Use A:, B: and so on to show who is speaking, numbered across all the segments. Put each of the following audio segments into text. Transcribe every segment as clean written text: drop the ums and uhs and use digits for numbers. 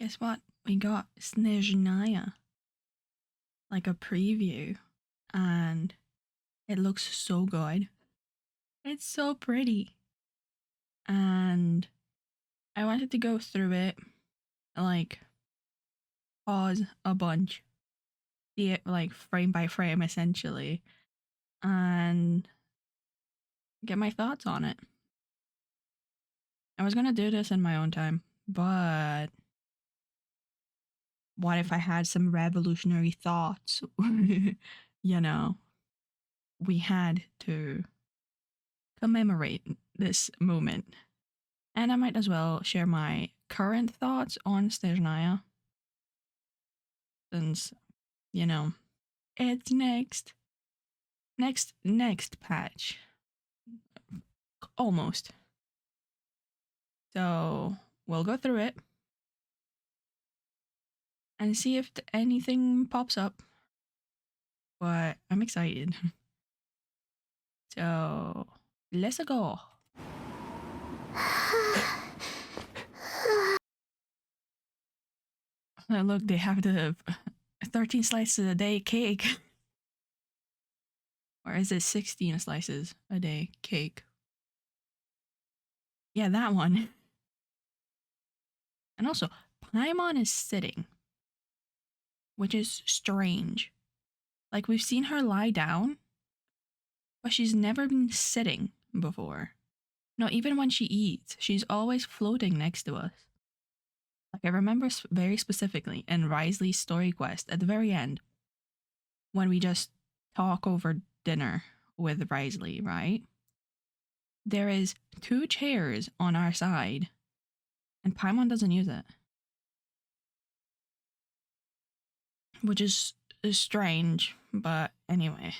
A: guess what? We got Snezhnaya, like a preview, and it looks so good. It's so pretty. And I wanted to go through it, like, pause a bunch, see it like frame by frame essentially, and get my thoughts on it. I was gonna do this in my own time, but what if I had some revolutionary thoughts? You know, we had to commemorate this moment. And I might as well share my current thoughts on Snezhnaya, since, you know, it's next patch. Almost. So we'll go through it and see if anything pops up. But I'm excited. So let's go. Look, they have the 13 slices a day cake. Or is it 16 slices a day cake? Yeah, that one. And also, Paimon is sitting, which is strange. Like, we've seen her lie down, but she's never been sitting before. No, even when she eats, she's always floating next to us. Like, I remember very specifically in Risley's story quest at the very end, when we just talk over dinner with Risley, right? There is 2 chairs on our side, and Paimon doesn't use it. Which is strange, but anyway.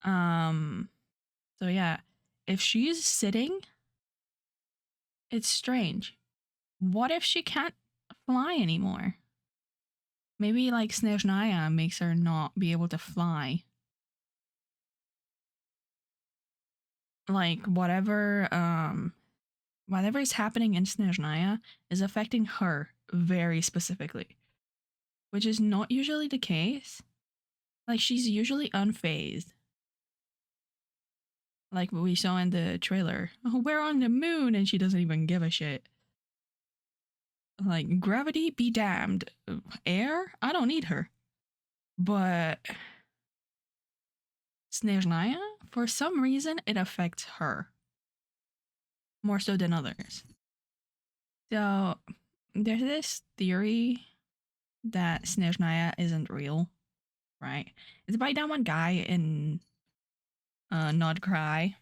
A: So yeah, if she's sitting, it's strange. What if she can't fly anymore? Maybe like Snezhnaya makes her not be able to fly. Like whatever is happening in Snezhnaya is affecting her very specifically, which is not usually the case. Like she's usually unfazed. Like what we saw in the trailer. Oh, we're on the moon, and she doesn't even give a shit. Like, gravity be damned. Air? I don't need her. But Snezhnaya, for some reason, it affects her. More so than others. So, there's this theory that Snezhnaya isn't real, right? It's by that one guy in Not Cry.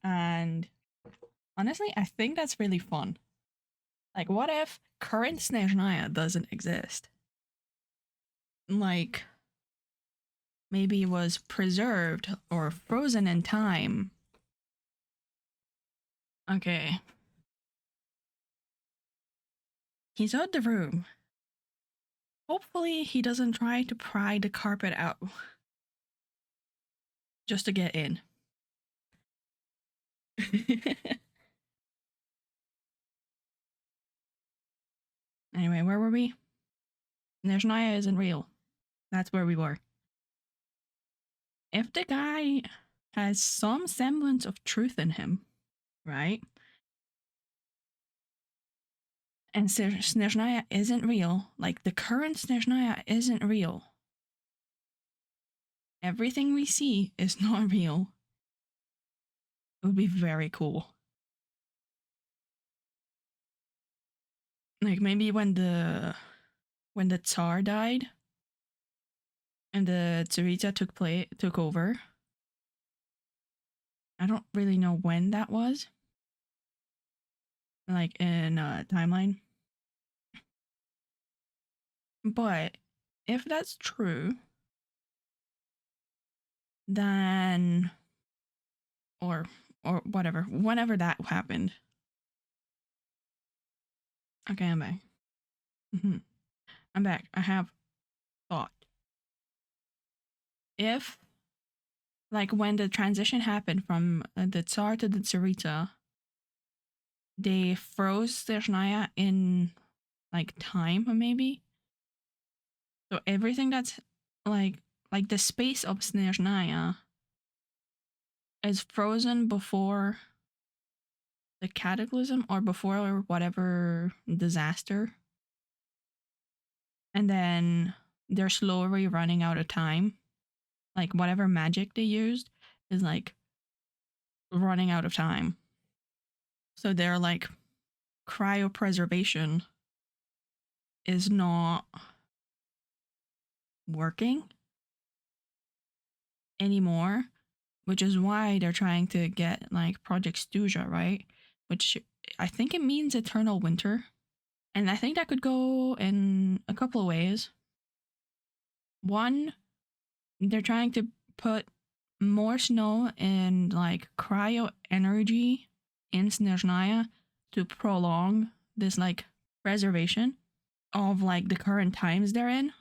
A: And honestly, I think that's really fun. Like, what if current Snezhnaya doesn't exist? Like, maybe it was preserved or frozen in time. Okay. He's out the room. Hopefully he doesn't try to pry the carpet out just to get in. Anyway, where were we? Snezhnaya isn't real. That's where we were. If the guy has some semblance of truth in him, right? And Snezhnaya isn't real, like the current Snezhnaya isn't real. Everything we see is not real. It would be very cool. Like maybe when the Tsar died and the Tsaritsa took over. I don't really know when that was. Like in a timeline. But if that's true, then or whatever, whenever that happened. Okay, I'm back. I'm back. I have thought. If, like, when the transition happened from the Tsar to the Tsaritsa, they froze Snezhnaya in like time, maybe. So everything that's like the space of Snezhnaya is frozen before the cataclysm or before whatever disaster, and then they're slowly running out of time. Like whatever magic they used is like running out of time. So their like cryopreservation is not working anymore, which is why they're trying to get like Project Stuja, right? Which I think it means eternal winter. And I think that could go in a couple of ways. One, they're trying to put more snow and like cryo energy in Snezhnaya to prolong this like preservation of like the current times they're in,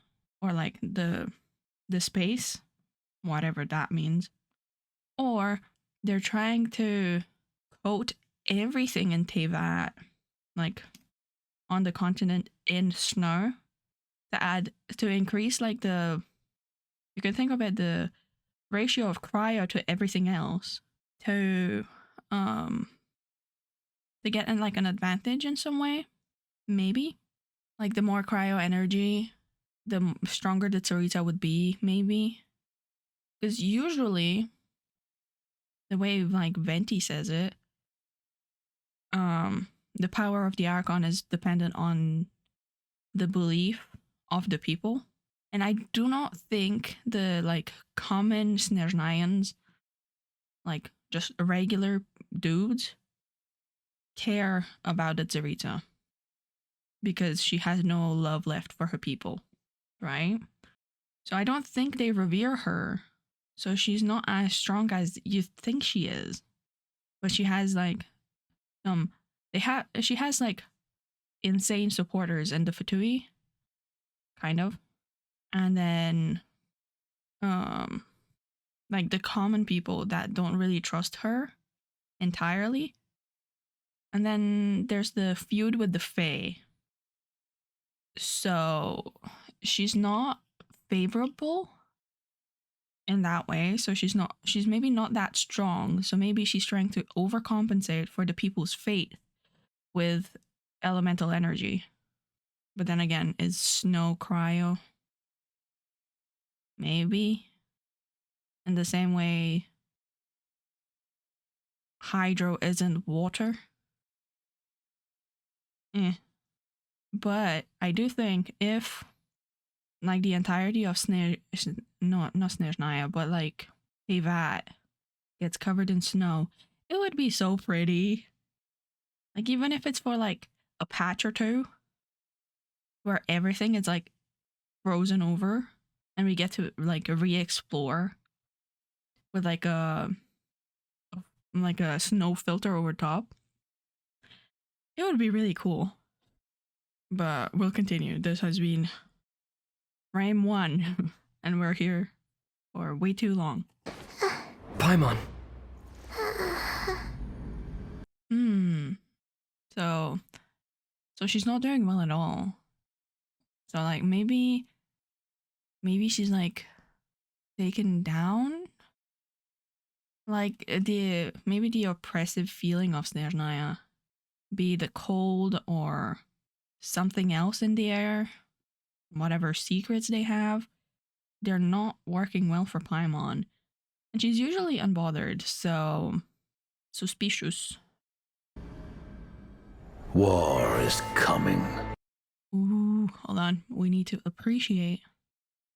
A: or like the space, whatever that means. Or they're trying to coat everything in Tevat, like on the continent, in snow to increase like you can think of it, the ratio of cryo to everything else, to get in like an advantage in some way, maybe. Like the more cryo energy, the stronger the Tsarita would be, maybe. Because usually, the way like Venti says it, the power of the Archon is dependent on the belief of the people. And I do not think the like common Snezhnayans, like just regular dudes, care about the Tsarita because she has no love left for her people, right? So I don't think they revere her. So she's not as strong as you think she is. But she has like she has like insane supporters in the Fatui, kind of. And then like the common people that don't really trust her entirely. And then there's the feud with the Fae. So she's not favorable in that way. So she's maybe not that strong. So maybe she's trying to overcompensate for the people's fate with elemental energy. But then again, is snow cryo? Maybe. In the same way hydro isn't water. But I do think if like the entirety of not Snezhnaya, but like Tevat gets covered in snow, it would be so pretty. Like even if it's for like a patch or two, where everything is like frozen over, and we get to like re-explore with like a snow filter over top, it would be really cool. But we'll continue. This has been frame 1, and we're here for way too long.
B: Paimon.
A: So she's not doing well at all. So like maybe she's like taken down. Like maybe the oppressive feeling of Snezhnaya, be the cold or something else in the air, whatever secrets they have, they're not working well for Paimon. And she's usually unbothered, so suspicious.
B: War is coming.
A: Ooh, hold on. We need to appreciate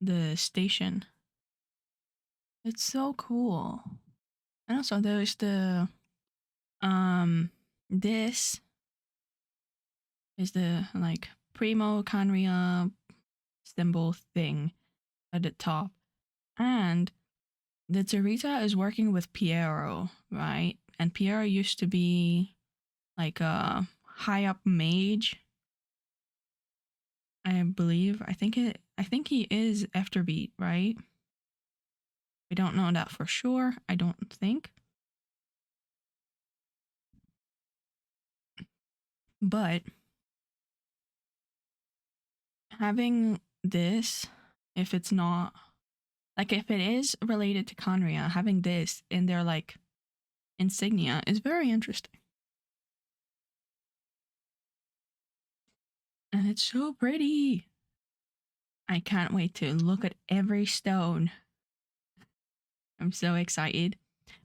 A: the station. It's so cool. And also there's the this is the like Primo Canria symbol thing at the top. And the Tsarita is working with Piero, right? And Piero used to be like a high up mage, I believe. I think he is Afterbeat, right? We don't know that for sure. I don't think. But having this, if it's not like if it is related to Conria, having this in their like insignia is very interesting. And it's so pretty. I can't wait to look at every stone. I'm so excited.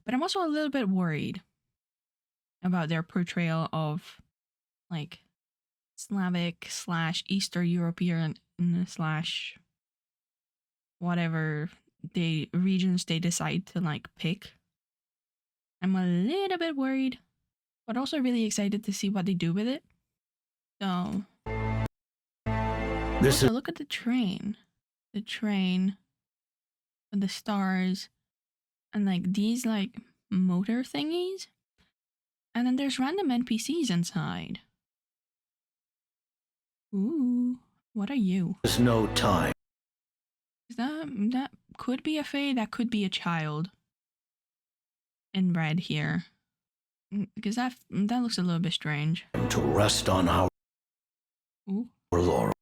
A: But I'm also a little bit worried about their portrayal of like Slavic / Eastern European / whatever regions they decide to like pick. I'm a little bit worried, but also really excited to see what they do with it. So
B: This
A: also look at the train. The train with the stars and like these like motor thingies. And then there's random NPCs inside. Ooh, what are you?
B: is no time.
A: Is that could be a fae, that could be a child. In red here. Because that looks a little bit strange.
B: To rest on our
A: Ooh.
B: laurel.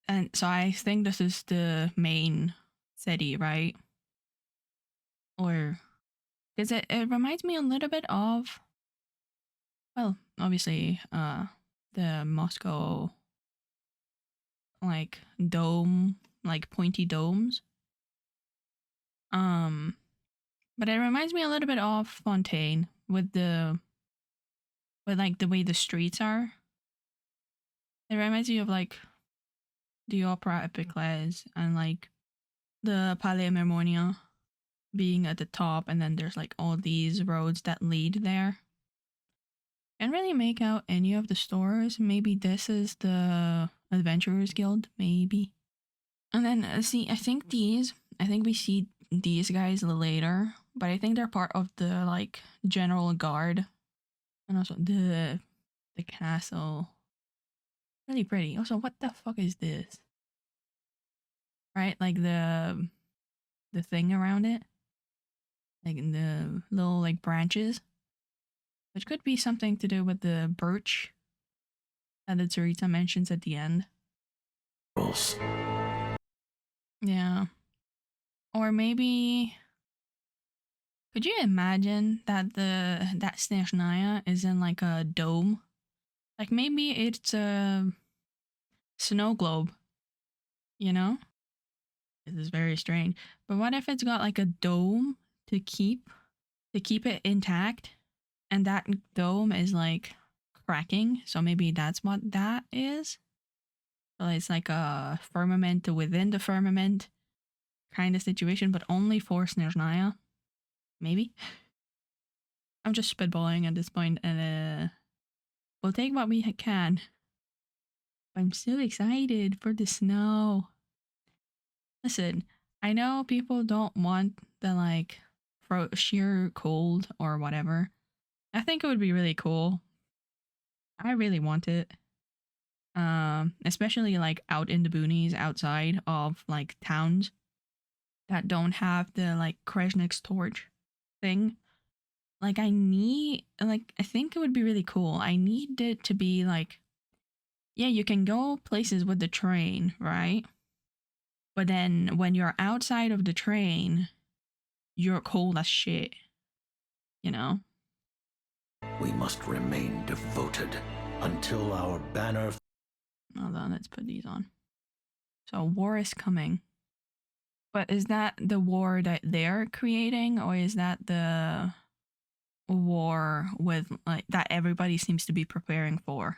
A: And so I think this is the main city, right? Or because it reminds me a little bit of, well, obviously, the Moscow like dome, like pointy domes. But it reminds me a little bit of Fontaine with like the way the streets are. It reminds me of like the Opera Epiclese and like the Palais Mermonia being at the top, and then there's like all these roads that lead there. Can't really make out any of the stores. Maybe this is the Adventurers Guild, maybe. And then see, I think we see these guys later, but I think they're part of the like general guard, and also the castle. Really pretty. Also, what the fuck is this? Right, like the thing around it, like the little like branches, which could be something to do with the birch that the Tsarita mentions at the end. Yeah. Or maybe could you imagine that that Snezhnaya is in like a dome? Like maybe it's a snow globe, you know? This is very strange. But what if it's got like a dome to keep it intact, and that dome is like cracking, so maybe that's what that is. So it's like a firmament within the firmament kind of situation, but only for Snezhnaya. Maybe. I'm just spitballing at this point, and we'll take what we can. I'm so excited for the snow. Listen, I know people don't want the like sheer cold or whatever. I think it would be really cool. I really want it. Especially like out in the boonies outside of like towns that don't have the like Kreshnik's torch thing. Like I think it would be really cool. I need it to be like, yeah, you can go places with the train, right? But then when you're outside of the train, you're cold as shit. You know?
B: We must remain devoted until our banner.
A: Hold on, let's put these on. So war is coming. But is that the war that they're creating, or is that the war with like that everybody seems to be preparing for?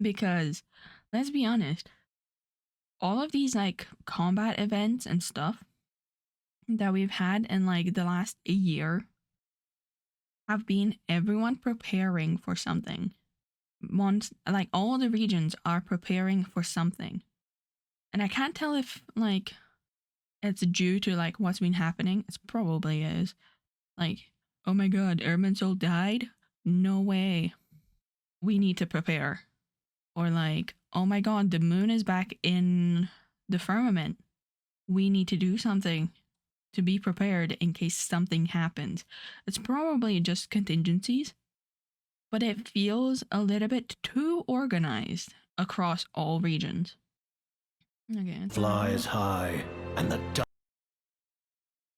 A: Because let's be honest, all of these like combat events and stuff that we've had in like the last year have been everyone preparing for something. Like all the regions are preparing for something. And I can't tell if like it's due to like what's been happening. It probably is. Like, oh my god, Erminsul died? No way. We need to prepare. Or like, oh my god, the moon is back in the firmament. We need to do something to be prepared in case something happens. It's probably just contingencies. but it feels a little bit too organized across all regions. Okay.
B: Flies high, and the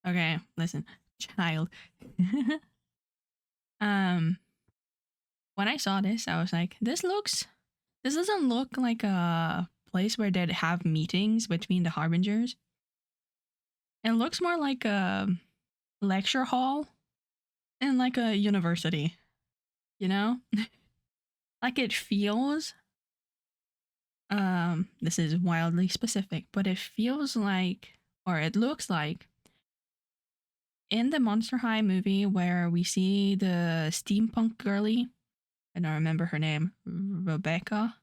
A: Okay, listen, child. When I saw this, I was like, this doesn't look like a place where they'd have meetings between the harbingers. It looks more like a lecture hall in like a university, you know? Like it feels this is wildly specific, but it feels like, or it looks like, in the Monster High movie where we see the steampunk girly, I don't remember her name, Rebecca,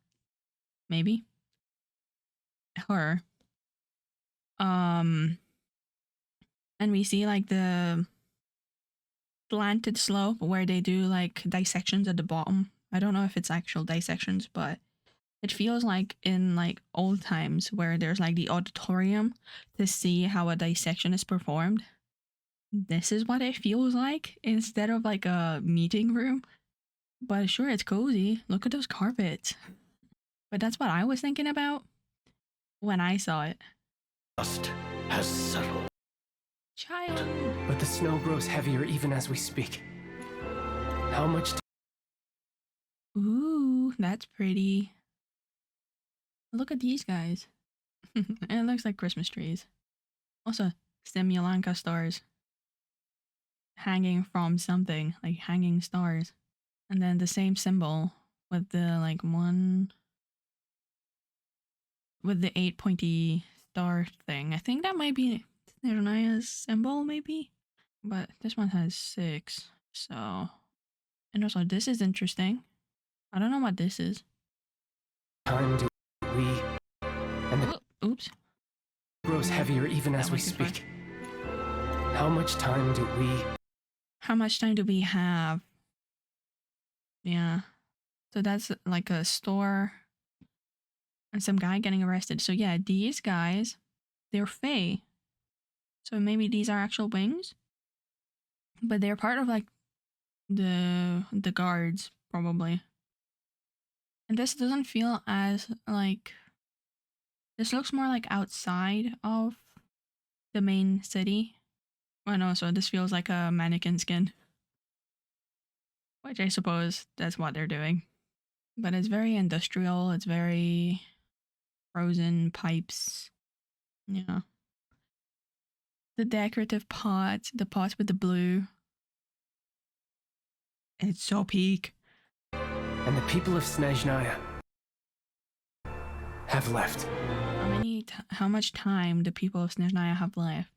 A: maybe? Her. And we see like the slanted slope where they do like dissections at the bottom. I don't know if it's actual dissections, but it feels like in like old times where there's like the auditorium to see how a dissection is performed. This is what it feels like instead of like a meeting room. But sure, it's cozy. Look at those carpets. But that's what I was thinking about when I saw it.
B: dust has settled.
A: Child.
C: But the snow grows heavier even as we speak. How much
A: Ooh, that's pretty. Look at these guys. It looks like Christmas trees. Also, Simulanka stars. Hanging from something, like hanging stars. And then the same symbol with the like one with the 8 pointy star thing. I think that might be Snezhnaya's symbol, maybe. But this one has 6. So, and also this is interesting. I don't know what this is.
C: time do we... And the
A: Oops.
C: grows heavier even as
A: That
C: we
A: went too far.
C: speak. How much time do we...
A: How much time do we have? Yeah. So that's like a store and some guy getting arrested. So yeah, these guys, they're Fae. So maybe these are actual wings. But they're part of like the guards, probably. And this doesn't feel as like, this looks more like outside of the main city. Oh no, so this feels like a mannequin skin. Which I suppose that's what they're doing. But it's very industrial, it's very frozen pipes. Yeah. The decorative pots, the pots with the blue. It's so peak.
C: And the people of Snezhnaya have left.
A: How much time do people of Snezhnaya have left?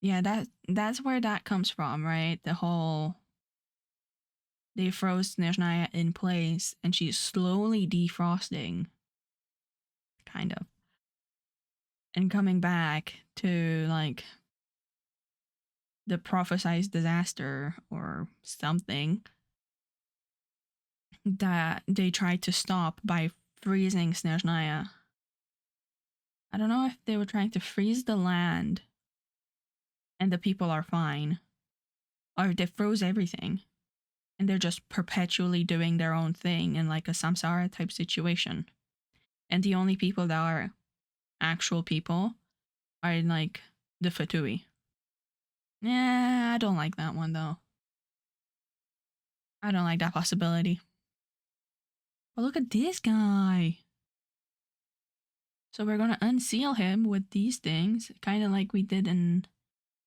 A: Yeah, that's where that comes from, right? The whole they froze Snezhnaya in place and she's slowly defrosting. Kind of. And coming back to like the prophesized disaster or something that they tried to stop by freezing Snezhnaya. I don't know if they were trying to freeze the land and the people are fine, or if they froze everything and they're just perpetually doing their own thing in like a samsara type situation. And the only people that are actual people are in like the Fatui. Nah, I don't like that one though. I don't like that possibility. But look at this guy. So we're gonna unseal him with these things, kind of like we did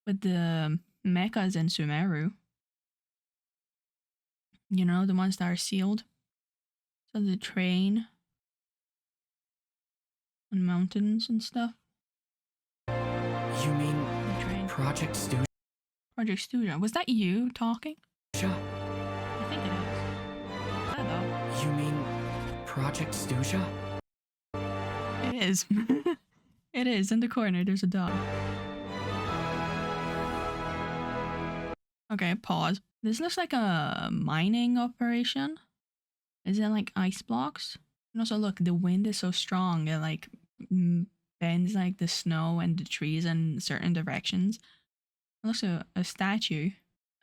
A: with the mechas in Sumeru. You know, the ones that are sealed. So the train and mountains and stuff.
C: You mean
A: The train.
C: Project Studio?
A: Project Studio. Was that you talking? I think it is. Is that though?
C: You mean Project Studio?
A: It is. It is. In the corner, there's a dog. Okay, pause. This looks like a mining operation. Is it like ice blocks? And also, look, the wind is so strong. It like bends like the snow and the trees in certain directions. It looks like a statue.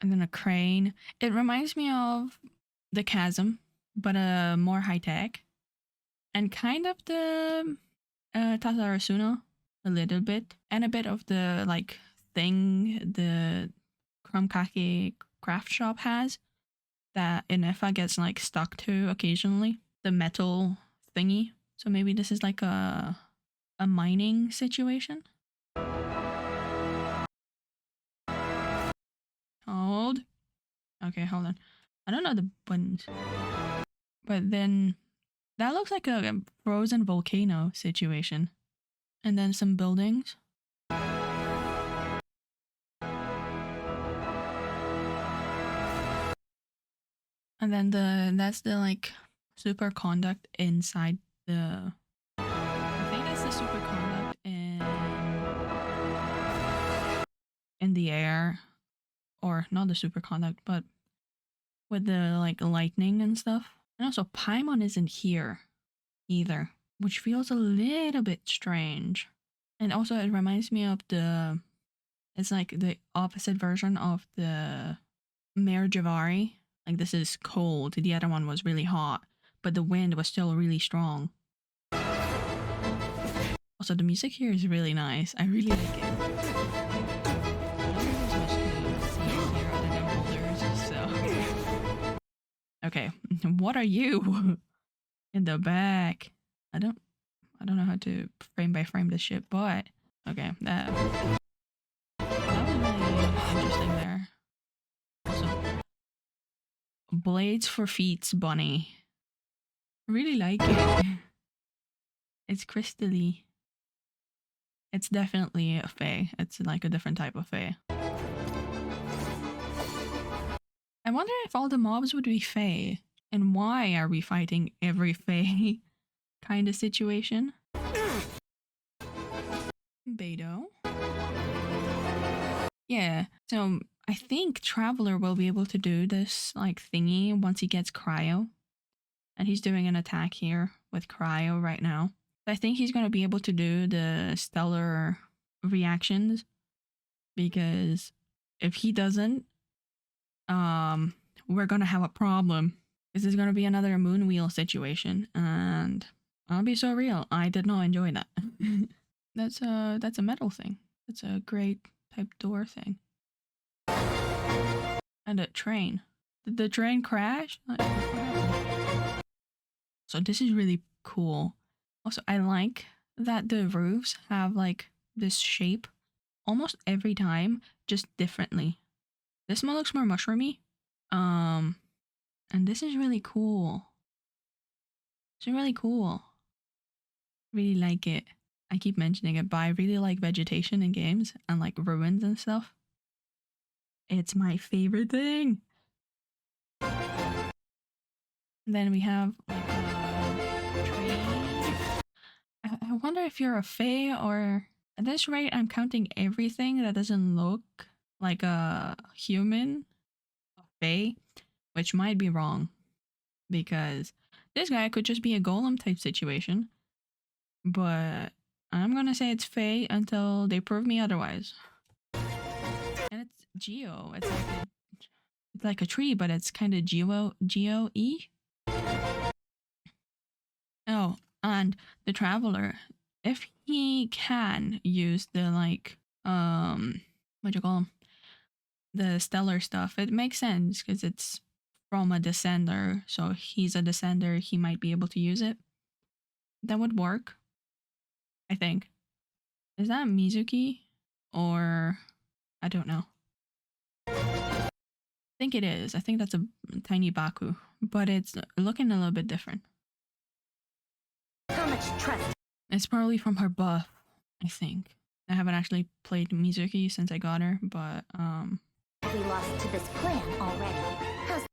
A: And then a crane. It reminds me of the chasm, but more high tech, and kind of the Tatarasuna a little bit, and a bit of the like thing the Krumkake craft shop has that Inefa gets like stuck to occasionally, the metal thingy. So maybe this is like a mining situation. Hold. Okay, hold on. I don't know the buttons. But then that looks like a frozen volcano situation. And then some buildings. And then that's the like superconduct inside the, I think that's the superconduct in the air, or not the superconduct, but with the like lightning and stuff. And also Paimon isn't here either, which feels a little bit strange. And also it reminds me of it's like the opposite version of the Mare Javari. Like this is cold, the other one was really hot, but the wind was still really strong. Also the music here is really nice. I really like it. Okay, what are you in the back? I don't know how to frame by frame this shit, but okay, that was really interesting there. Also, blades for feet, bunny. I really like it. It's crystally. It's definitely a fae. It's like a different type of fae. I wonder if all the mobs would be fae, and why are we fighting every fae kind of situation? Beto. Yeah, so I think Traveler will be able to do this like thingy once he gets cryo. And he's doing an attack here with cryo right now. I think he's going to be able to do the stellar reactions, because if he doesn't, we're going to have a problem. This is going to be another moon wheel situation, and I'll be so real, I did not enjoy that. That's a metal thing. That's a great type door thing. And a train. Did the train crash? So this is really cool. Also, I like that the roofs have like this shape almost every time, just differently. This one looks more mushroomy. And this is really cool. It's really cool. Really like it. I keep mentioning it, but I really like vegetation in games and like ruins and stuff. It's my favorite thing. And then we have like a tree. I wonder if you're a fae, or at this rate I'm counting everything that doesn't look like a human, a fae, which might be wrong, because this guy could just be a golem type situation, but I'm gonna say it's fae until they prove me otherwise. And it's geo. It's like a tree, but it's kind of geo-y. Oh, and the Traveler, if he can use the like what do you call him, the stellar stuff, it makes sense because it's from a descender. So he's a descender, he might be able to use it. That would work, I think. Is that Mizuki? Or I don't know. I think it is. I think that's a tiny Baku, but it's looking a little bit different.
D: How much trust?
A: It's probably from her buff, I think. I haven't actually played Mizuki since I got her, but
D: We lost to this plan already. How's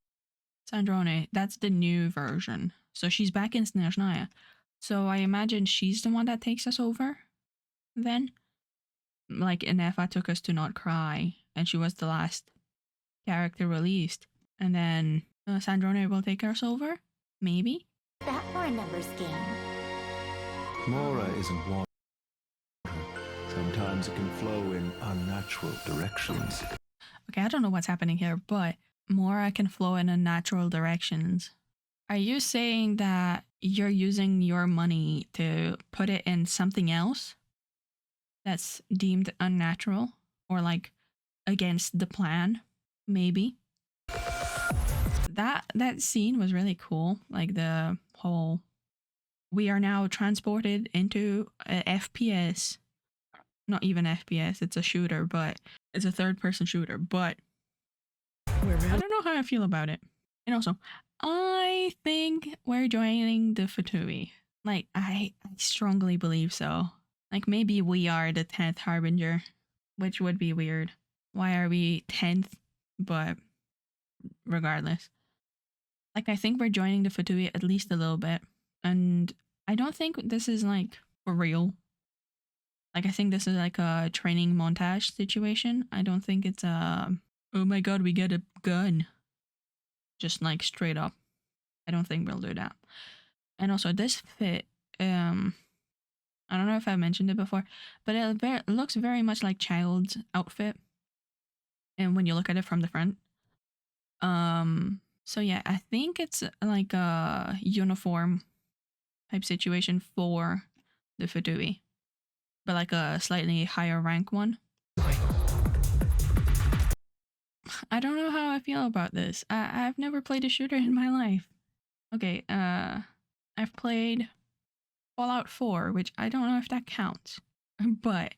A: Sandrone, that's the new version. So she's back in Snezhnaya. So I imagine she's the one that takes us over then. Like Inefa took us to Not Cry, and she was the last character released. And then Sandrone will take us over? Maybe?
D: that for a numbers game?
B: Mora isn't water. Sometimes it can flow in unnatural directions.
A: Okay, I don't know what's happening here, but Mora can flow in unnatural directions. Are you saying that you're using your money to put it in something else that's deemed unnatural or like against the plan? Maybe. That scene was really cool. Like the whole we are now transported into a FPS. Not even FPS, it's a shooter, but it's a third person shooter, but I don't know how I feel about it. And also, I think we're joining the Fatui. Like, I strongly believe so. Like, maybe we are the 10th Harbinger, which would be weird. Why are we 10th? But regardless. Like, I think we're joining the Fatui at least a little bit. And I don't think this is, like, for real. Like, I think this is, like, a training montage situation. I don't think it's a, oh my god, we get a gun. Just, like, straight up. I don't think we'll do that. And also, this fit, I don't know if I mentioned it before, but it looks very much like Child's outfit. And when you look at it from the front. So yeah, I think it's like a uniform type situation for the Fatui. But like a slightly higher rank one. I don't know how I feel about this. I've never played a shooter in my life. Okay, I've played Fallout 4, which I don't know if that counts. But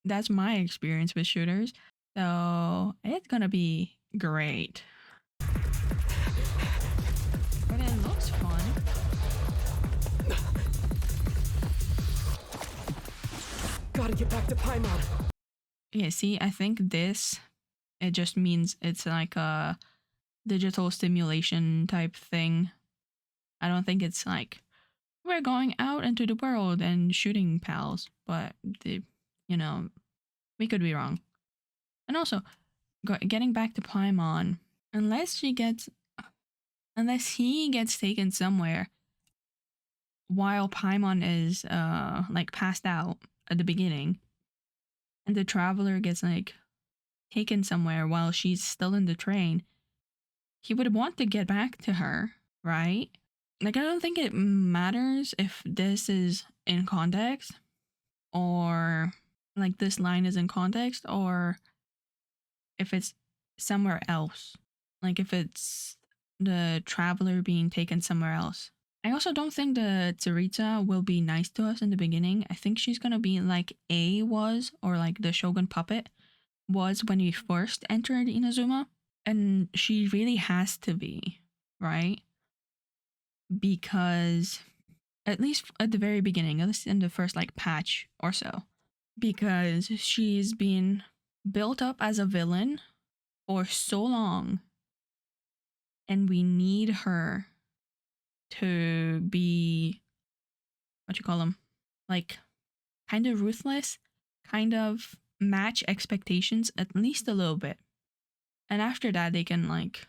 A: that's my experience with shooters. So it's gonna be great. But it looks fun.
C: Gotta get back to Paimon.
A: Yeah, see, I think this, it just means it's like a digital stimulation type thing. I don't think it's like, we're going out into the world and shooting pals. But, you know, we could be wrong. And also, getting back to Paimon, unless he gets taken somewhere while Paimon is like passed out at the beginning, and the traveler gets like taken somewhere while she's still in the train, he would want to get back to her, right? Like, I don't think it matters if this is in context, or like this line is in context, or if it's somewhere else. Like if it's the traveler being taken somewhere else. I also don't think the Tsaritsa will be nice to us in the beginning. I think she's gonna be like A was, or like the Shogun puppet was when we first entered Inazuma. And she really has to be, right? Because at least at the very beginning, at least in the first like patch or so, because she's been built up as a villain for so long, and we need her to be, what you call them, like kind of ruthless, kind of match expectations at least a little bit, and after that they can like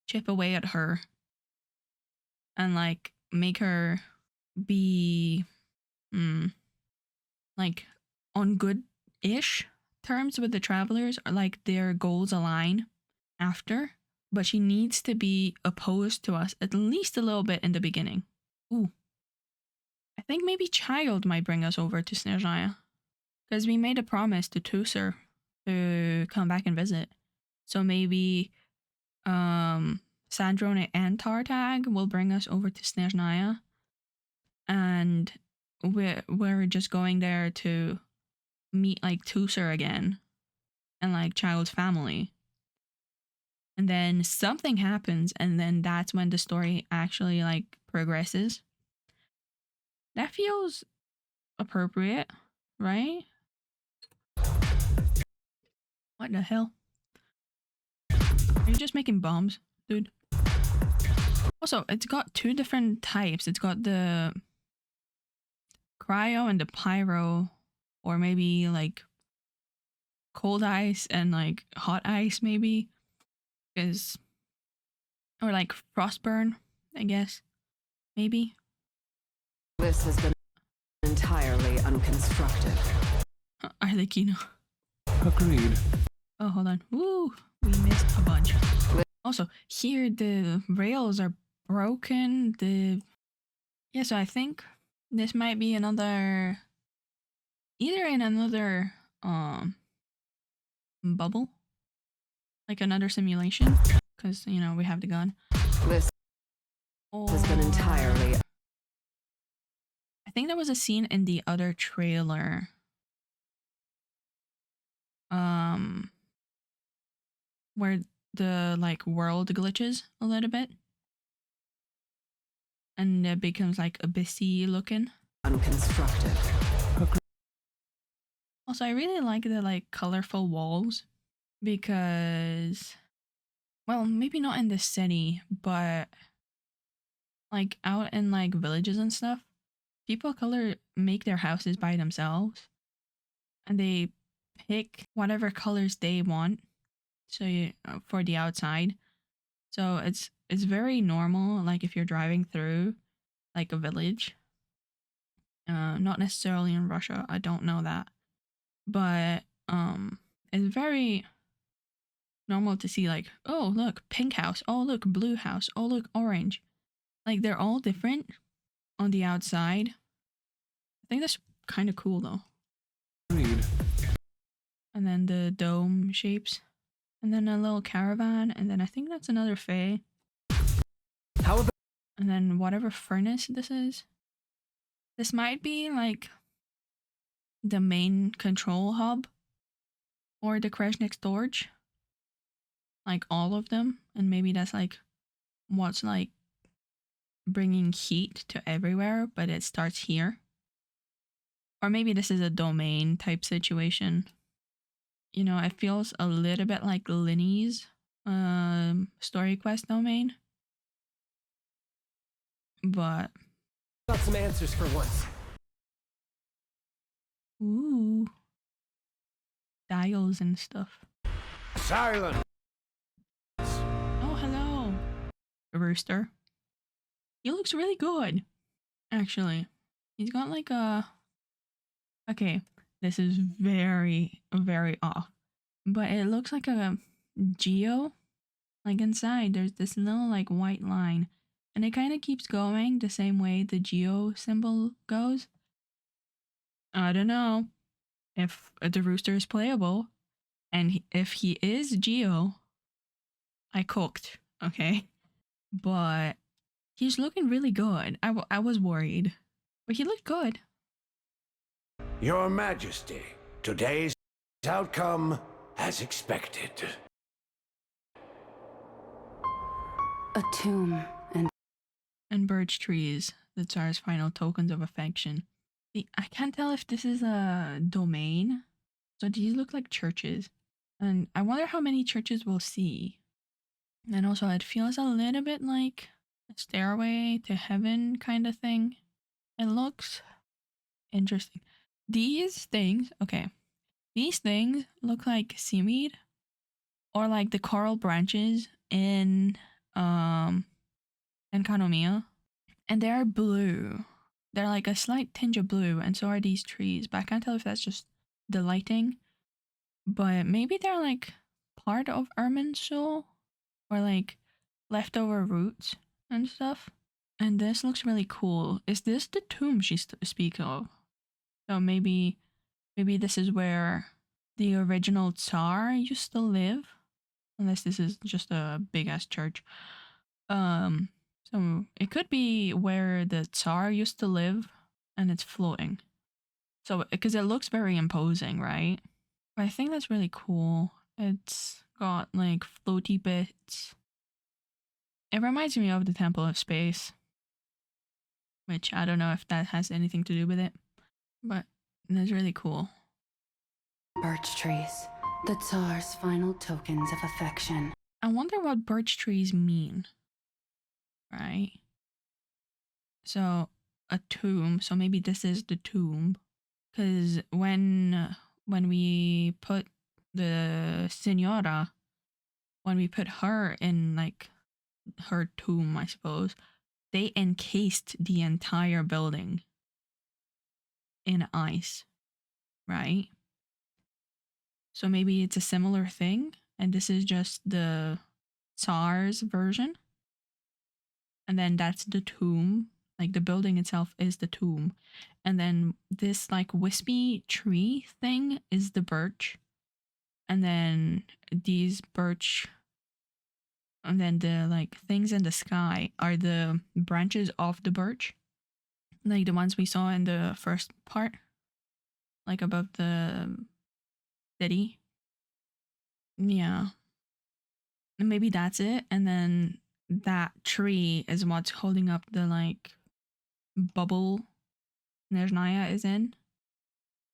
A: chip away at her and like make her be like on good-ish terms with the travelers, or like their goals align after, but she needs to be opposed to us at least a little bit in the beginning. Ooh, I think maybe Child might bring us over to Snezhnaya, because we made a promise to Tusser to come back and visit. So maybe Sandrone and Tartag will bring us over to Snezhnaya, and we're just going there to meet like Tusser again and like Child's family. And then something happens, and then that's when the story actually like progresses. That feels appropriate, right? What the hell? Are you just making bombs, dude? Also, it's got two different types. It's got the cryo and the pyro, or maybe like cold ice and like hot ice, maybe. Is, or like frostburn, I guess, maybe.
E: This has been entirely unconstructive.
A: Arlecchino.
B: Agreed.
A: Oh, hold on. Woo! We missed a bunch. Also, here the rails are broken. Yeah, so I think this might be another, either in another bubble, like another simulation, because you know we have the gun.
E: This has been entirely.
A: I think there was a scene in the other trailer. Where the like world glitches a little bit. And it becomes like abyssy looking.
E: Unconstructive.
A: Also, I really like the like colorful walls because, well, maybe not in the city, but like out in like villages and stuff, people make their houses by themselves, and they pick whatever colors they want. So for the outside, so it's very normal. Like if you're driving through like a village, not necessarily in Russia, I don't know that, but it's very normal to see like, oh look, pink house, oh look, blue house, oh look, orange. Like they're all different on the outside. I think that's kind of cool though.
B: Agreed.
A: And then the dome shapes, and then a little caravan, and then I think that's another fae.
C: How about
A: And then whatever furnace this is. This might be like the main control hub or the Krasnik storage. Like all of them. And maybe that's like what's like bringing heat to everywhere, but it starts here. Or maybe this is a domain type situation. You know, it feels a little bit like Linny's story quest domain. But
C: got some answers for once?
A: ooh, dials and stuff.
F: Silent.
A: Oh, hello, Rooster. He looks really good, actually. He's got like a. Okay, this is very, very off, but it looks like a geo. Like inside, there's this little like white line, and it kind of keeps going the same way the geo symbol goes. I don't know if the rooster is playable, and if he is geo, I cooked, okay? But he's looking really good. I was worried, but he looked good.
F: Your Majesty, today's outcome as expected.
E: A tomb
A: And birch trees, the Tsar's final tokens of affection. I can't tell if this is a domain. So these look like churches. And I wonder how many churches we'll see. And also it feels a little bit like a stairway to heaven kind of thing. It looks interesting. These things, okay. These things look like seaweed or like the coral branches in Kanomiya. And they are blue. They're like a slight tinge of blue, and so are these trees. But I can't tell if that's just the lighting. But maybe they're like part of Irminsul or like leftover roots and stuff. And this looks really cool. Is this the tomb she speaks of? So maybe this is where the original Tsar used to live. Unless this is just a big ass church. So it could be where the Tsar used to live, and it's floating. So because it looks very imposing, right? But I think that's really cool. It's got like floaty bits. It reminds me of the Temple of Space, which I don't know if that has anything to do with it, but that's really cool.
E: birch trees. The Tsar's final tokens of affection.
A: I wonder what birch trees mean. Right? So a tomb. So maybe this is the tomb, because when we put the Senora, when we put her in like her tomb, I suppose, they encased the entire building in ice, right? So maybe it's a similar thing, and this is just the Tsar's version. And then that's the tomb. Like the building itself is the tomb. And then this like wispy tree thing is the birch. And then these birch, and then the like things in the sky are the branches of the birch. Like the ones we saw in the first part. Like above the city. Yeah. And maybe that's it. And then that tree is what's holding up the like bubble Snezhnaya is in.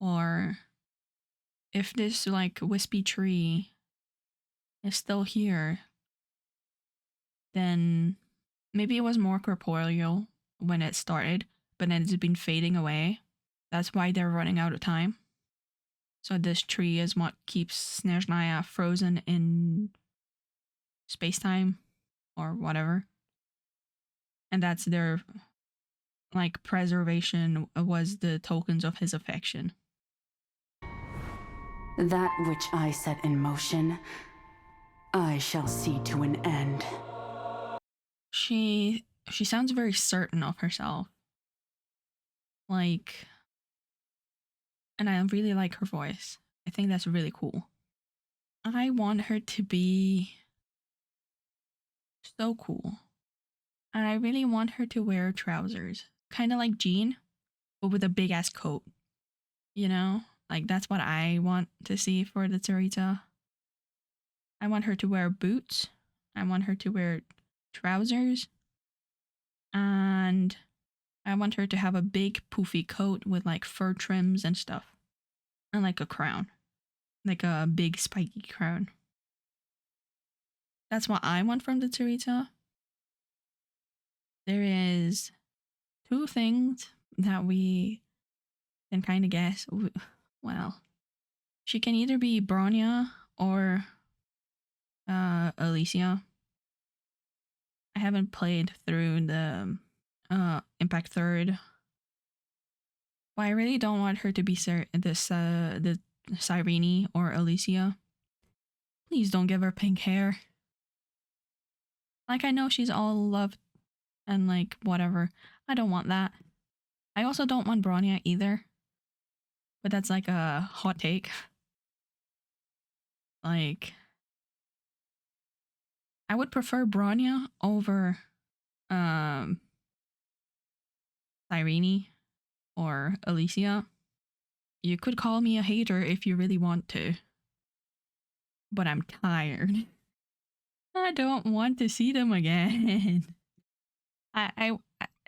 A: Or if this like wispy tree is still here, then maybe it was more corporeal when it started, but then it's been fading away. That's why they're running out of time. So this tree is what keeps Snezhnaya frozen in space-time or whatever. And that's their like preservation was the tokens of his affection.
E: That which I set in motion, I shall see to an end.
A: She sounds very certain of herself. Like, and I really like her voice. I think that's really cool. I want her to be so cool. And I really want her to wear trousers. Kind of like Jean, but with a big ass coat. You know? Like, that's what I want to see for the Tsaritsa. I want her to wear boots. I want her to wear trousers. And I want her to have a big poofy coat with like fur trims and stuff. And like a crown. Like a big spiky crown. That's what I want from the Tsaritsa. There is 2 things that we can kind of guess. Well, she can either be Bronya or Alicia. I haven't played through the Impact Third. But I really don't want her to be the Cyrene or Alicia. Please don't give her pink hair. Like, I know she's all loved and like whatever. I don't want that. I also don't want Bronya either. But that's like a hot take. Like, I would prefer Bronya over Cyrene or Alicia. You could call me a hater if you really want to. But I'm tired. I don't want to see them again. I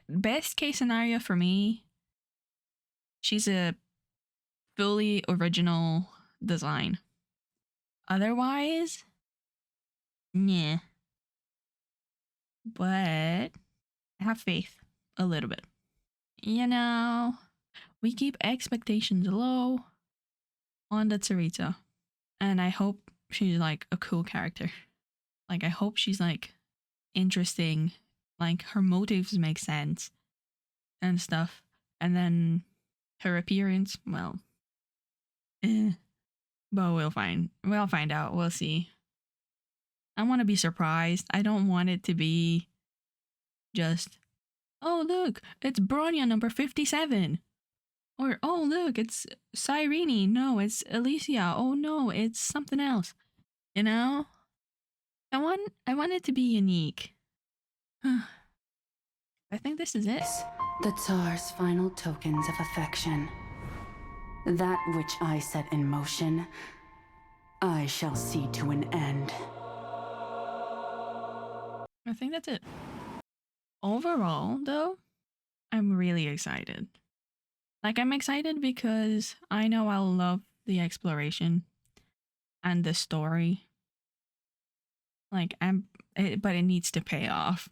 A: best case scenario for me, she's a fully original design. Otherwise, yeah. But I have faith a little bit. You know, we keep expectations low on the Tsaritsa. And I hope she's like a cool character. Like, I hope she's like interesting. Like, her motives make sense and stuff. And then her appearance, well, but we'll find out. We'll see. I want to be surprised. I don't want it to be just, oh, look, it's Bronya number 57. Or, oh, look, it's Cyrene. No, it's Alicia. Oh, no, it's something else. You know? I want it to be unique. I think this is it.
E: The Tsar's final tokens of affection. That which I set in motion, I shall see to an end.
A: I think that's it. Overall, though, I'm really excited. Like, I'm excited because I know I'll love the exploration and the story. Like, but it needs to pay off.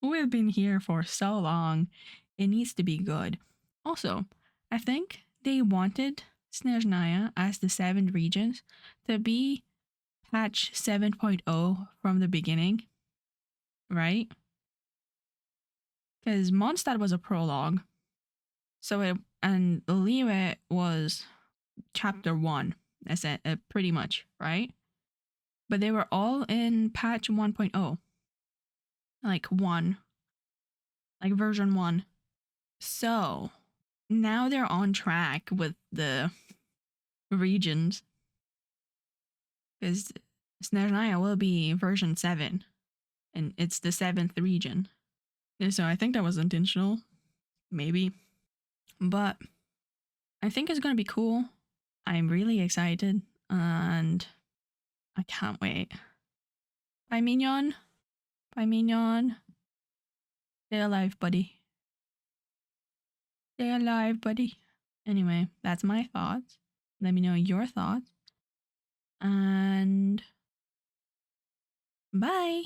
A: We've been here for so long. It needs to be good. Also, I think they wanted Snezhnaya as the 7 regions to be patch 7.0 from the beginning. Right? Because Mondstadt was a prologue. And Liyue was chapter 1. That's it, pretty much, right? but they were all in patch 1.0. Like version 1. So now they're on track with the regions. Because Snezhnaya will be version 7. And it's the 7th region. And so I think that was intentional. Maybe. But I think it's going to be cool. I'm really excited. And I can't wait. Bye, Mignon. Bye, Mignon. Stay alive, buddy. Stay alive, buddy. Anyway, that's my thoughts. Let me know your thoughts. And bye.